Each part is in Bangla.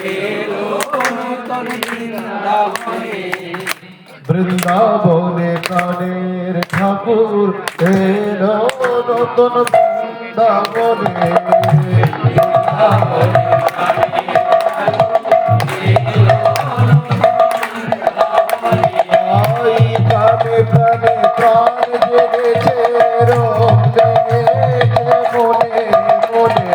এলো নূতন বৃন্দাবনে বৃন্দাবনে প্রাণের ঠাকুর এলো নতুন বৃন্দাবনে বৃন্দাবনে আই প্রাণে প্রাণে প্রাণ জেগেছে রং জেগেছে মনে মনে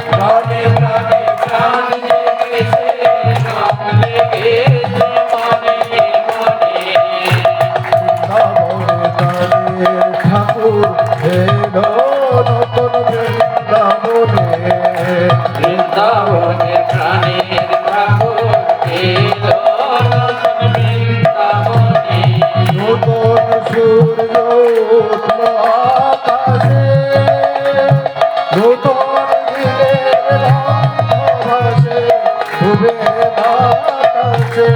প্রাণে প্রাণে প্রাণ জেগেছে রং লেগেছে মনে মনে বৃন্দাবনে প্রাণের ঠাকুর এলো নতুন বৃন্দাবনে বৃন্দাবনে প্রাণের ঠাকুর এলো নূতন বৃন্দাবনে নতুন সূর্য উঠল আকাশে নতুন দিনের রঙ ভাসে ডুবে বাতাসে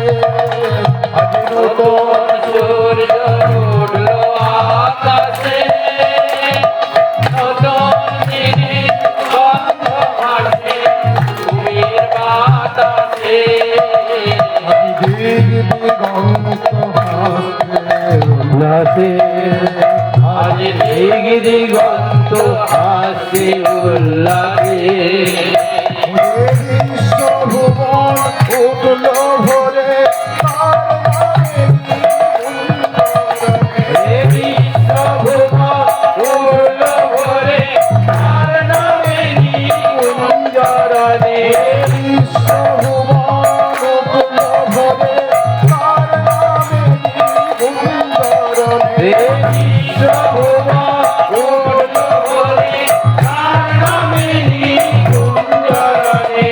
আজ নতুন সূর্য উঠলো আকাশে নতুন দিনের গন্ধ ভাসে ঘুমের বাতাসে দিগ দিগন্ত ভাসে উল্লাসে আজ দিগ দিগন্ত হাসি উল্লাসে বিশ্বভুবন উঠল ভরে তার নামে হে বিশ্বভুবন উঠলো ভরে তার নামে নিকুঞ্জরণে বিশ্বভুবন উঠল ভরে তার নামে সুন্দরণে হে বিশ্বভুবন উঠলো ভরে তার নামে নিকুঞ্জরণে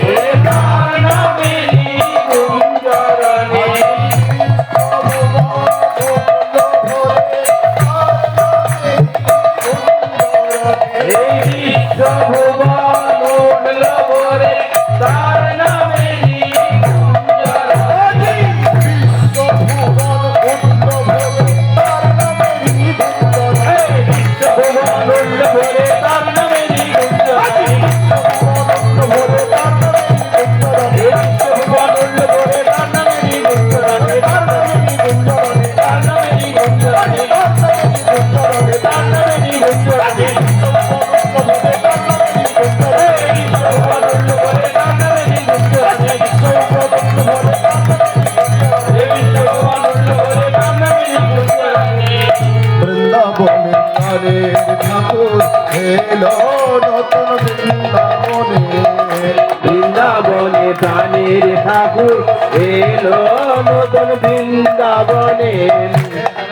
হে তার নামে নিকুঞ্জরণে হে বিশ্বভুবন উঠলো ভরে তার নামে নিকুঞ্জরণে হে বিশ্বভুবন উঠলো ভরে তার নামে নিকুঞ্জরণে হে বিশ্বভুবন উঠলো ভরে তার নামে নিকুঞ্জরণে তার নামে নিকুঞ্জরণে তার নামে নিকুঞ্জরণে তার নামে নিকুঞ্জরণে বৃন্দাবনে তারের ঠাকুর এলো নতুন বৃন্দাবনে বৃন্দাবনে প্রাণের ঠাকুর এলো নতুন বৃন্দাবনে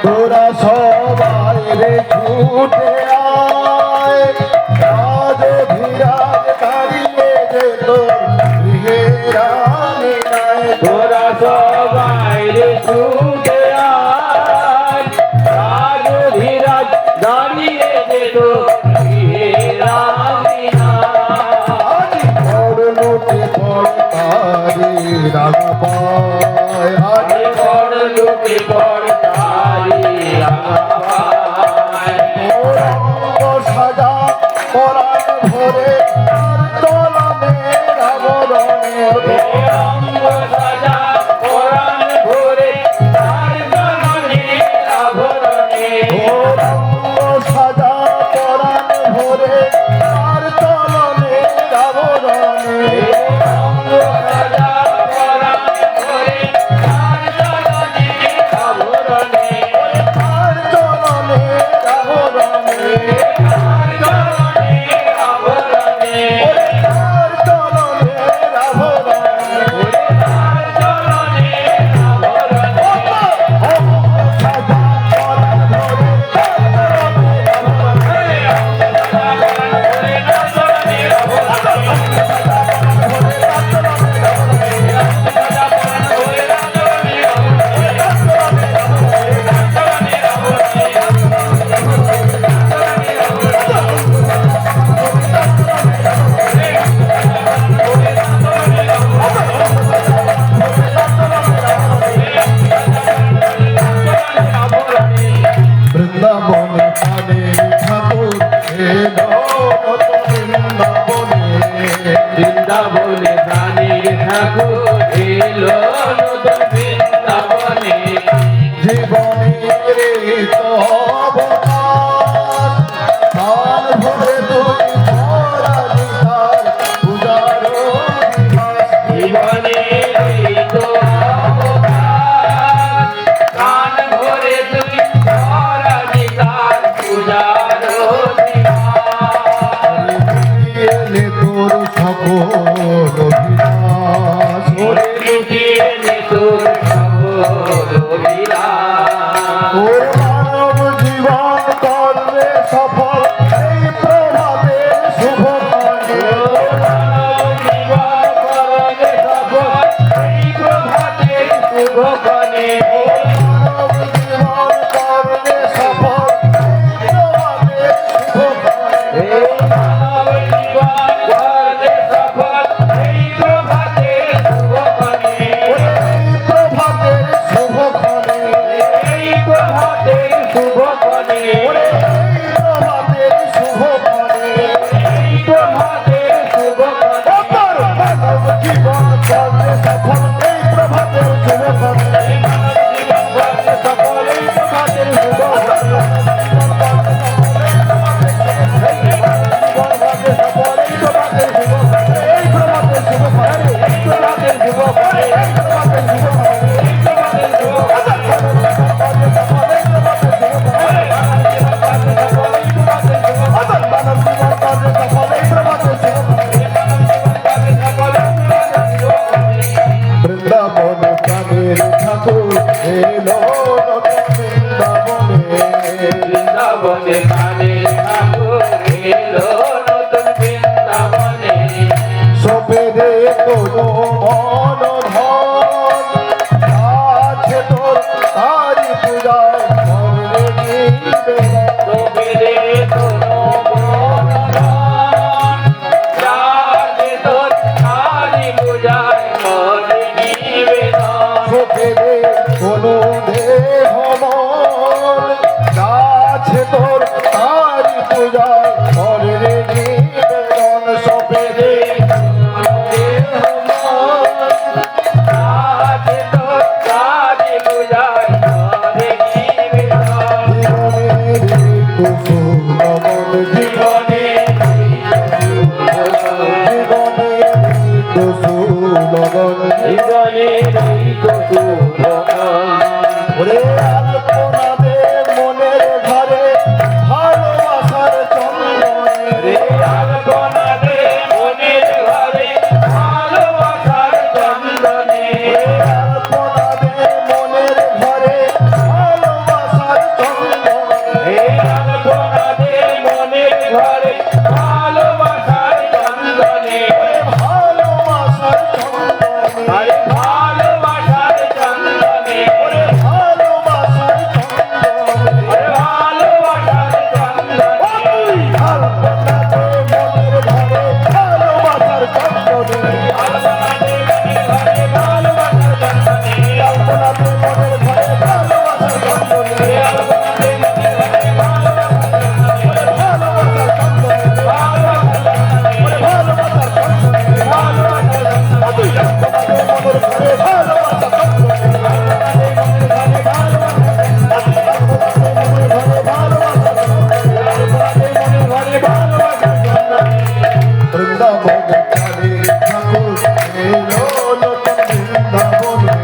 তোরা সবাই রে ছুটে আয় রাজ ধীরাজ দাঁড়িয়ে যেত গৃহে রানী নাই তোরা সবাই রে ছুটে আয় রাজ ধীরাজ দাঁড়িয়ে যেত গৃহে রানী নাই। বড় লোকে বড় তারি রাগা পায় আরে বড় লোকে বড় তারি আগায় রঙ্গ সাজা পরাণ ভরে তার তলনে রাবরণে অঙ্গ সাজা পরাণ ভরে তার জননে আভরণে রঙ্গ সাজা পরাণ ভরে তার তলনে রাবরণে অঙ্গ সাজা পরাণ ভরে তার জননে আভরণে তার তলনে রাবরণে তার জননে ঠাকুর এলো নতুন বৃন্দাবনে জীবনের এই তো অবতার প্রাণ ভরে তুই পরাধিকার পূজার অধিকার জীবনের এই তো অবতার প্রাণ ভরে তুই পরাধিকার পূজার অধিকার এলে তোর সকল অভিলাষ ওরে মিটিয়ে নে তোর সকল অভিলাষ তোর মানব জীবন করবে সফল এই প্রভাতের শুভ কালে মানব জীবন করবে সফল এই প্রভাতের শুভক্ষণে মানব জীবন করবে সফল এই প্রভাতের শুভ কালে এই মানব জীবন করবে সফল এই প্রভাতের শুভক্ষণে এই প্রভাতের শুভ কালে এই প্রভাতের শুভক্ষণে এই প্রভাতের শুভ কালে এই প্রভাতের শুভক্ষণে তোর মানব জীবন করবে সফল এই প্রভাতের শুভ কালে এই মানব জীবন করবে সফল এই প্রভাতের শুভক্ষণে বৃন্দাবন প্রাণের ঠাকুর এলো বৃন্দাবনে বৃন্দাবনে কানে ঠাকুর এলো নতুন বৃন্দাবনে সবেরে কোনো মন ধন আছে তোর তারি পূজায় করবে নিবেদন তবে কোনো বনরান যাতে তোর কালী পূজায় করে নিবেদন সবেরে কোনো দেহ মন আছে তোর তারি পূজায় করবে নিবেদন সবেরে যাতে তোর কালী পূজায় করে নিবেদন জীবনের কুসুম নমন জীবনে জীবনের কুসুম নমন জীবনের এই তো সুরমন ওরে আলপনা দে মনের ঘরে ভালোবাসার চন্দনে রে আলপনা দে মনের ঘরে ভালোবাসার চন্দনে আলপনা দে মনের ঘরে ভালোবাসার চন্দনে রে আলপনা দে মনের ঘরে ভালোবাসার চন্দনে ভালোবাসার চন্দনে আরে ভালোবাসার চন্দনে ভালোবাসার চন্দনে আরে ভালোবাসার চন্দনে আলপনা দে মনের ঘরে ভালোবাসার চন্দনে আলপনা দে মনের ঘরে ভালোবাসার চন্দনে আলপনা দে মনের ঘরে ভালোবাসার চন্দনে রে আলপনা দে মনের ঘরে ভালোবাসার চন্দনে ভালোবাসার চন্দনে ভালোবাসার চন্দনে ভালোবাসার চন্দনে তুই আলপনা দে মনের ঘরে ভালোবাসার চন্দনে বৃন্দাবন কালী ঠাকুর এলো নতুন বৃন্দাবনে